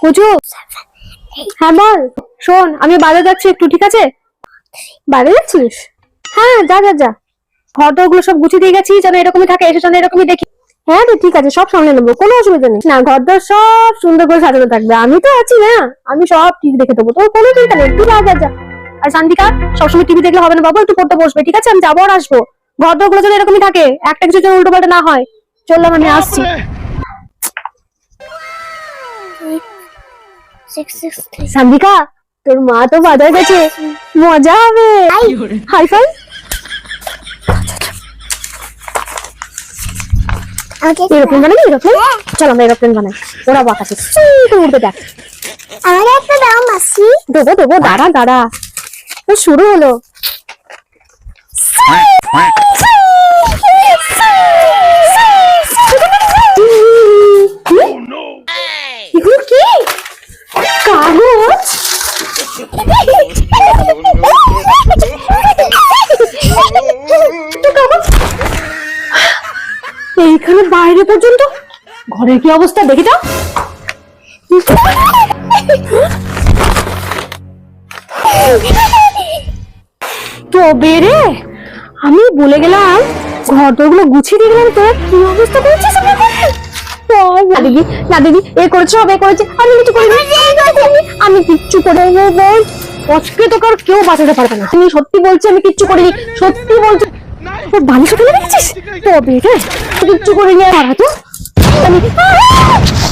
কুচু, হ্যাঁ বল। শোন, আমি বাইরে যাচ্ছি একটু, ঠিক আছে? বাইরে যাচ্ছিস? হ্যাঁ, যা যা যা। ঘর দরগুলো সব গুছিয়ে দিয়ে গেছি, যেন এরকমই থাকে, এসে যেন এরকমই দেখি। হ্যাঁ রে, ঠিক আছে, সব সামনে নেবো, কোনো অসুবিধা নেই। না, ঘর দর সব সুন্দর করে সাজানো থাকবে, আমি তো আছি না, আমি সব ঠিক দেখে দেবো, তোর কোনো চিন্তা নেই, তুই যা যা যা। আর শান্তিকা, সবসময় টিভি দেখলে হবে না বাবু, একটু পড়তে বসবে, ঠিক আছে? আমি যাবো আর আসবো। ঘর দরগুলো যেন এরকমই থাকে, একটা কিছু যেন উল্টো পাল্টা না হয়। চললাম, আমি আসছি। শান্তিকা, তোর মা তো বাজার গেছে, মজা হবে। High five. এরোপ্লেন বানাবি? এরোপ্লেন, চল আমরা এরোপ্লেন বানাই। ওরা বাতাসে উঠবে, দেখ। আমার একটা দাও মাসি। দেবো দেবো, দাঁড়া দাঁড়া, তো শুরু হলো। এগুলো কি? কাগজ? এইখানে বাইরে পর্যন্ত, ঘরের কি অবস্থা দেখি তো। তবে রে, আমি বলে গেলাম ঘর দরগুলো গুছিয়ে দিয়ে গেলাম, তোর কি অবস্থা করেছিস? না দিদি, না দিদি, এ করেছে হবে, করেছে, আমি কিছু করিনি, আমি কিচ্ছু করে আজকে তোকে আর কেউ বাঁচাতে পারবে না। আমি সত্যি বলছি, আমি কিচ্ছু করিনি, সত্যি বলছি। তোর বালিশ ফেলে দেখেছিস? তবে রে, কিচ্ছু করিনি। আর তো আমি